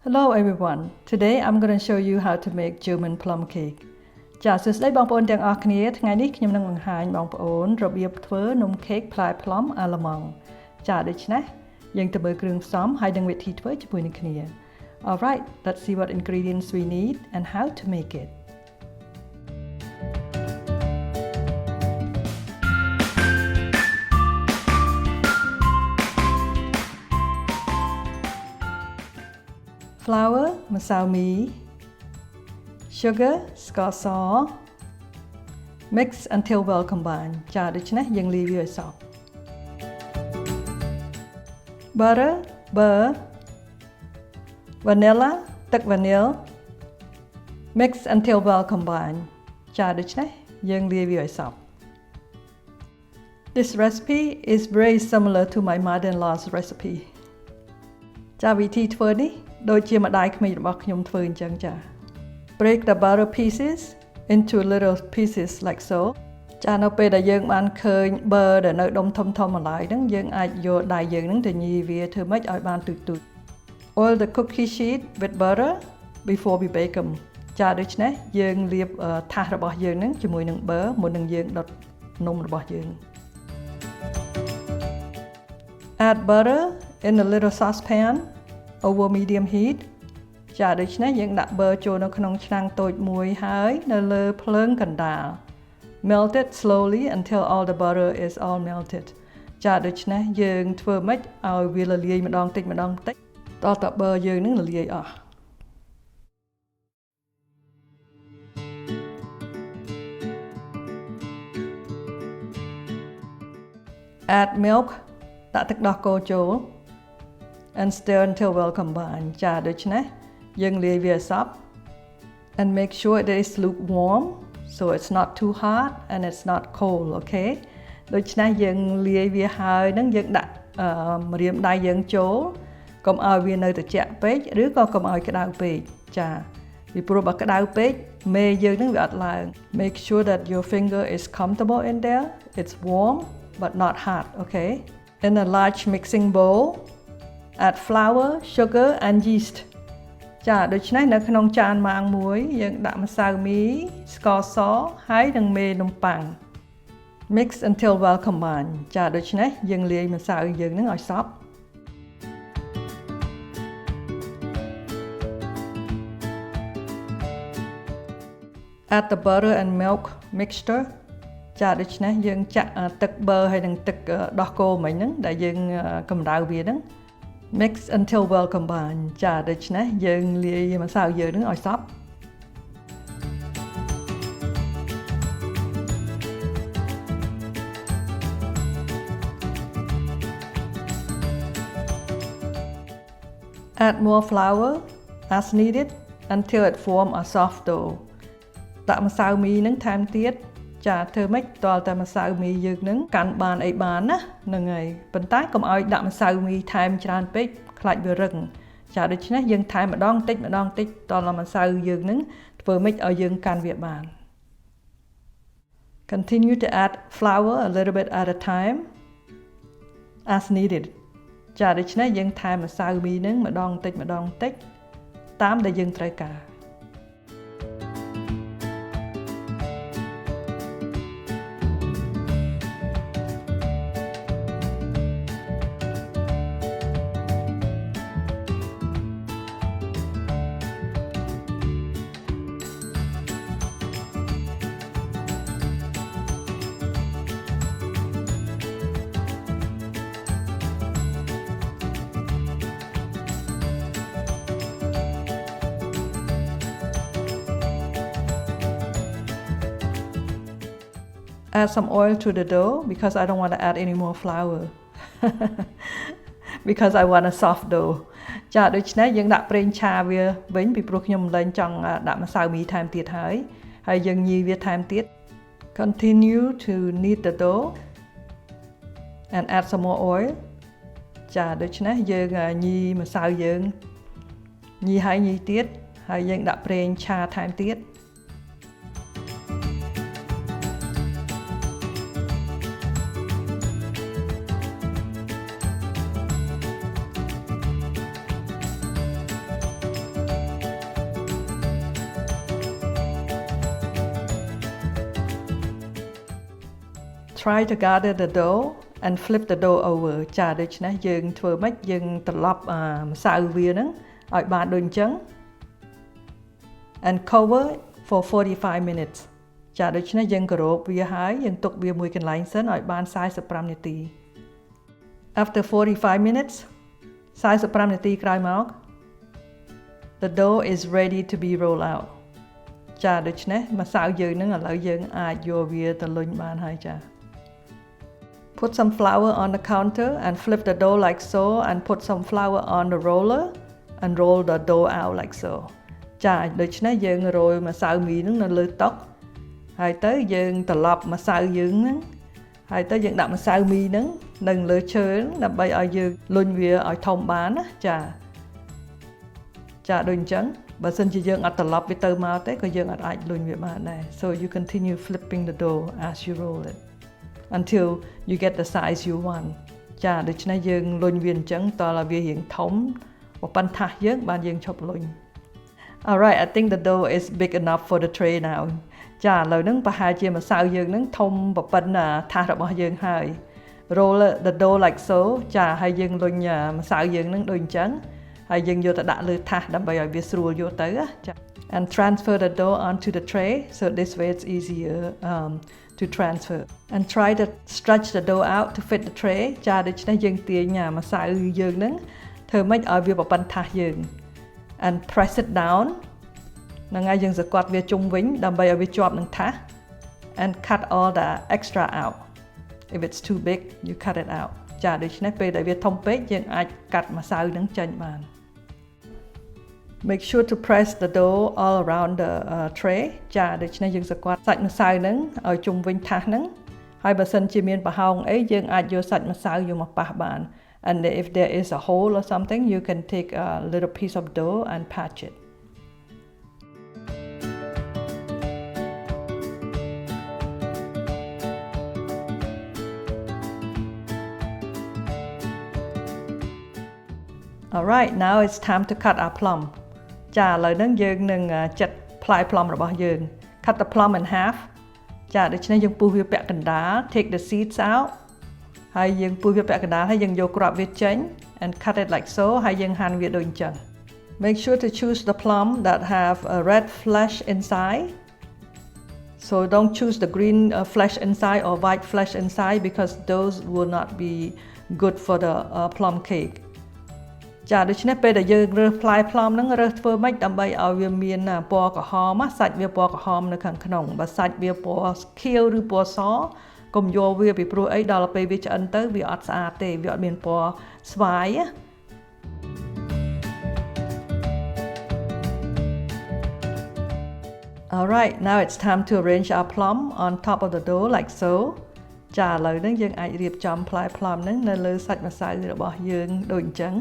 Hello everyone. Today I'm going to show you how to make German plum cake. ចាសួស្តីបងប្អូនទាំងអស់គ្នាថ្ងៃនេះខ្ញុំនឹងបង្ហាញបងប្អូនរបៀបធ្វើនំខេកផ្លែ plum អាឡម៉ង់ចាដូច្នេះយើងទៅមើលគ្រឿងផ្សំហើយនិងវិធីធ្វើជាមួយនឹងគ្នា Alright, let's see what ingredients we need and how to make it. Flour ម្សៅមី Sugar ស្ករស Mix until well combined ចាដូច្នេះយើងលាយវាឲ្យសព្វ Butter ប៊ឺ Vanilla ទឹក vanilla Mix until well combined ចាដូច្នេះយើងលាយវាឲ្យសព្វ This recipe is very similar to my mother-in-law's recipe ចាវិធីធ្វើនេះដូចជាម្ដាយក្មេករបស់ខ្ញុំធ្វើអញ្ចឹងចា Break the butter pieces into little pieces like so ចានៅពេលដែលយើងបានឃើញ bơ ដែលនៅដុំធំៗម្លាយហ្នឹងយើងអាចយកដៃយើងហ្នឹងទៅញីវាធ្វើម៉េចឲ្យបានទូចៗ Oil the cookie sheet with butter before we bake them ចាដូច្នេះយើងលាបថាសរបស់យើងហ្នឹងជាមួយនឹង bơ មុននឹងយើងដុតនំរបស់យើង Add butter in a little saucepan over medium heat ចាដូច្នេះយើងដាក់ bơ ចូលនៅក្នុងឆ្នាំងតូចមួយហើយនៅលើភ្លើងកណ្ដាល Melt it slowly until all the butter is all melted ចាដូច្នេះយើងធ្វើម៉េចឲ្យវារលាយម្ដងតិចម្ដងតិចតតែ bơ យើងនឹងរលាយអស់ Add milk ដាក់ទឹកដោះគោចូល and stir until well combined ចាដូច្នេះយើងលាយវាឲ្យសព្វ and make sure it is lukewarm so it's not too hot and it's not cold okay ដូច្នេះយើងលាយវាហើយនឹងយើងដាក់ម្រាមដៃយើងចូលកុំឲ្យវានៅត្រជាក់ពេកឬក៏កុំឲ្យក្តៅពេកចាពីព្រោះបើក្តៅពេកមេយើងនឹងវាអត់ឡើង Make sure that your finger is comfortable in there it's warm but not hot okay in a large mixing bowl add flour sugar and yeast ចាដូច្នេះនៅក្នុងចានម៉ាងមួយយើងដាក់ម្សៅមីស្ករសហើយនិងមេនំប៉័ង Mix until well combined ចាដូច្នេះយើងលាយម្សៅយើងនឹងឲ្យសព្វ Add the butter and milk mixture ចាដូច្នេះយើងចាក់ទឹក bơ ហើយនិងទឹកដោះគោមិញហ្នឹងដែលយើងកម្ដៅវាហ្នឹងMix until well combined ចាដូច្នេះយើងលាយម្សៅយើងនឹងឲ្យសព្វ Add more flour as needed until it form a soft dough ដាក់ម្សៅមីនឹងថែមទៀតចាធ្វើម៉េចតើតែម្សៅមីយើងនឹងកាន់បានអីបានណាហ្នឹងហើយប៉ុន្តែកុំឲ្យដាក់ម្សៅមីថែមច្រើនពេកខ្លាចវារឹងចាដូច្នេះយើងថែមម្ដងតិចម្ដងតិចតើម្សៅយើងនឹងធ្វើម៉េចឲ្យយើងកាន់វាបាន Continue to add flour a little bit at a time as needed ចាដូច្នេះយើងថែមម្សៅមីនឹងម្ដងតិចម្ដងតិចតាមដែលយើងត្រូវការAdd some oil to the dough because I don't want to add any more flour because I want a soft dough ចាដូច្នេះយើងដាក់ប្រេងឆាវាវិញពីព្រោះខ្ញុំលែងចង់ដាក់ម្សៅមីថែមទៀតហើយយើងញីវាថែមទៀត Continue to knead the dough and add some more oil ចាដូច្នេះយើងញីម្សៅយើងញីហើយញីទៀតហើយយើងដាក់ប្រេងឆាថែមទៀត try to gather the dough and flip the dough over ចាដូច្នេះយើងធ្វើម៉េចយើងត្រឡប់ម្សៅវាហ្នឹងឲ្យបានដូចអញ្ចឹង and cover for 45 minutes ចាដូច្នេះយើងគោរពវាហើយយើងទុកវាមួយកន្លែងសិនឲ្យបាន45នាទី After 45 minutes 45នាទីក្រោយមក the dough is ready to be rolled out ចាដូច្នេះម្សៅយើងហ្នឹងឥឡូវយើងអាចយកវាទៅលុញបានហើយចា Put some flour on the counter and flip the dough like so and put some flour on the roller and roll the dough out like so ចាដូច្នេះយើងរោយម្សៅមីហ្នឹងនៅលើតុហើយទៅយើងត្រឡប់ម្សៅយើងហ្នឹងហើយទៅយើងដាក់ម្សៅមីហ្នឹងនៅលើឈើដើម្បីឲ្យយើងលុញវាឲ្យធំបានណាចាដូចអញ្ចឹងបើសិនជាយើងអត់ត្រឡប់វាទៅមកទេក៏យើងអាចលុញវាបានដែរ So you continue flipping the dough as you roll it until you get the size you want ចាដូច្នេះយើងលុញវាអញ្ចឹងតើវារៀងធំប៉ុន្តែថាសយើងបានយើងឈប់លុញ Alright I think the dough is big enough for the tray now ចាឥឡូវហ្នឹងប្រហែលជាម្សៅយើងហ្នឹងធំប៉ុណ្ណាថាសរបស់យើងហើយ roll the dough like so ចាហើយយើងលុញម្សៅយើងហ្នឹងដូចអញ្ចឹងហើយយើងយកទៅដាក់លើថាសដើម្បីឲ្យវាស្រួលយកទៅចា and transfer the dough onto the tray so this way it's easier to transfer and try to stretch the dough out to fit the tray ចាដូច្នេះយើងទាញម្សៅយើងហ្នឹងធ្វើម៉េចឲ្យវាប៉ុណ្ណឹងថាសយើង and press it down ហ្នឹងហើយយើងសង្កត់វាជុំវិញដើម្បីឲ្យវាជាប់នឹងថាស and cut all the extra out if it's too big you cut it out ចាដូច្នេះពេលដែលវាធំពេកយើងអាចកាត់ម្សៅហ្នឹងចេញបាន Make sure to press the dough all around the tray ចាដូច្នេះយើងសង្កត់សាច់ម្សៅហ្នឹងឲ្យជុំវិញថាសហ្នឹងហើយបើសិនជាមានប្រហោងអីយើងអាចយកសាច់ម្សៅយកមកប៉ះបាន and if there is a hole or something you can take a little piece of dough and patch it Alright now it's time to cut our plum ចាឥឡូវហ្នឹងយើងនឹងចិតផ្លែ plum របស់យើង cut the plum in half ចាដូច្នេះយើងពុះវាពាក់កណ្ដាល take the seeds out ហើយយើងពុះវាពាក់កណ្ដាលហើយយើងយកគ្រាប់វាចេញ and cut it like so ហើយយើងហាន់វាដូចអញ្ចឹង Make sure to choose the plum that have a red flesh inside so don't choose the green flesh inside or white flesh inside because those will not be good for the plum cakeចាដូច្នេះពេលដែលយើងរើសផ្លែ plum ហ្នឹងរើសធ្វើម៉េចដើម្បីឲ្យវាមានពណ៌ក្រហមសាច់វាពណ៌ក្រហមនៅខាងក្នុងបើសាច់វាពណ៌ខៀវឬពណ៌សកុំយកវាពីព្រោះអីដល់ពេលវាឆ្អិនទៅវាអត់ស្អាតទេវាអត់មានពណ៌ស្វាយ Alright now it's time to arrange our plum on top of the dough like so ចាឥឡូវហ្នឹងយើងអាចរៀបចំផ្លែ plum ហ្នឹងនៅលើសាច់ម្សៅរបស់យើងដូចអញ្ចឹង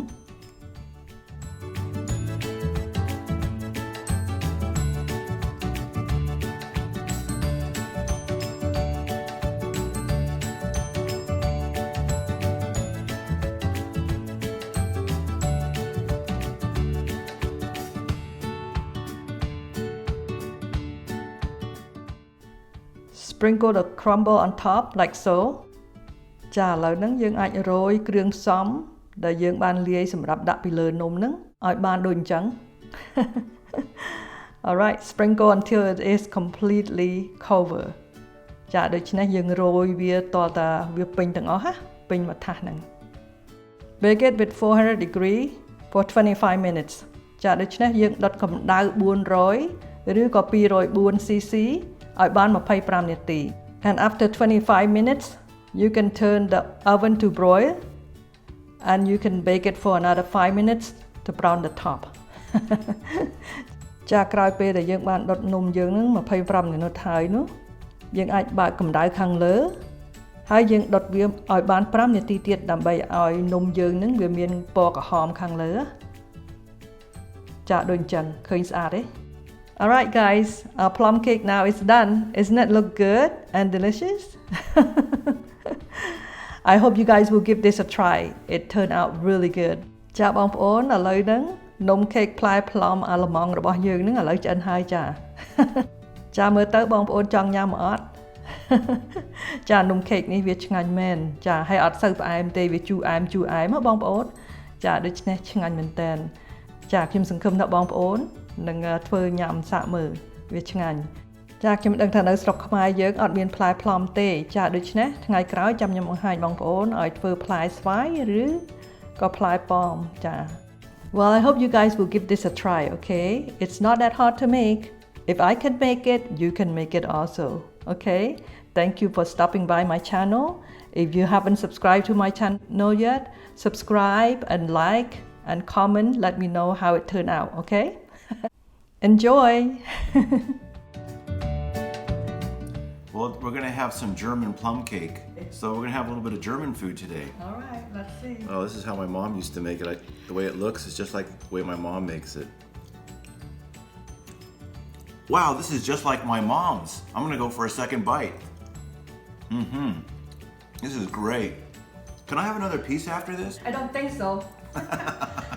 Sprinkle the crumble on top like so ចាឥឡូវហ្នឹងយើងអាចរោយគ្រឿងផ្សំដែលយើងបានលាយសម្រាប់ដាក់ពីលើនំហ្នឹងឲ្យបានដូចអញ្ចឹង Alright sprinkle until it is completely covered ចាដូច្នេះយើងរោយវាតតែវាពេញទាំងអស់ណាពេញមួយថាសហ្នឹង Bake it with 400 degree for 25 minutes ចាដូច្នេះយើងដុតកម្ដៅ400ឬក៏240 cc ឲ្យបាន25នាទី and after 25 minutes you can turn the oven to broil and you can bake it for another 5 minutes to brown the top ចាក្រោយពេលដែលយើងបានដុតនំយើងហ្នឹង25មីនិតហើយនោះយើងអាចបើកកម្ដៅខាងលើហើយយើងដុតវាឲ្យបាន5នាទីទៀតដើម្បីឲ្យនំយើងហ្នឹងវាមានពណ៌ក្រហមខាងលើចាដូចអញ្ចឹងឃើញស្អាតទេ Alright guys, our plum cake now is done. Isn't it look good and delicious? I hope you guys will give this a try. It turned out really good. ចាបងប្អូនឥឡូវហ្នឹងនំ cake ផ្លែ plum អាឡម៉ង់របស់យើងហ្នឹងឥឡូវឆ្អិនហើយចា ចាមើលទៅបងប្អូនចង់ញ៉ាំអត់ ចានំខេកនេះវាឆ្ងាញ់មែនចាហើយអត់សូវផ្អែមទេវាជូរអែមហ៎បងប្អូនចាដូច្នេះឆ្ងាញ់មែនតើចាខ្ញុំសង្ឃឹមថាបងប្អូននឹងធ្វើញ៉ាំសាកមើលវាឆ្ងាញ់ចាខ្ញុំដឹងថានៅស្រុកខ្មែរយើងអត់មានផ្លែផ្លុំទេចាដូច្នេះថ្ងៃក្រោយចាំខ្ញុំបង្ហាញបងប្អូនឲ្យធ្វើផ្លែស្វាយឬក៏ផ្លែប៉ោមចា Well, I hope you guys will give this a try, okay? It's not that hard to make. If I can make it, you can make it also, okay? Thank you for stopping by my channel. If you haven't subscribed to my channel yet, subscribe and like and comment. Let me know how it turned out, okay? Enjoy! Well, we're going to have some German plum cake. So we're going to have a little bit of German food today. All right, let's see. Oh, this is how my mom used to make it. The way it looks is just like the way my mom makes it. Wow, this is just like my mom's. I'm going to go for a second bite. This is great. Can I have another piece after this? I don't think so.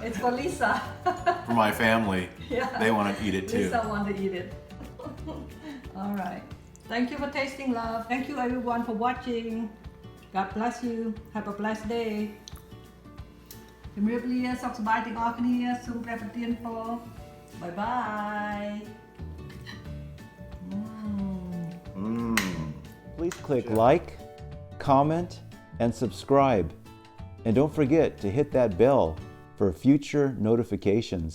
It's for Lisa. For my family. Yeah. They want to eat it too. Lisa want to eat it. All right. Thank you for tasting, love. Thank you everyone for watching. God bless you. Have a blessed day. ជំរាបលាសុខសប្បាយទាំងអស់គ្នាសូមព្រះប្រទានពរ Bye bye. Please click like, comment, and subscribe. And don't forget to hit that bell for future notifications.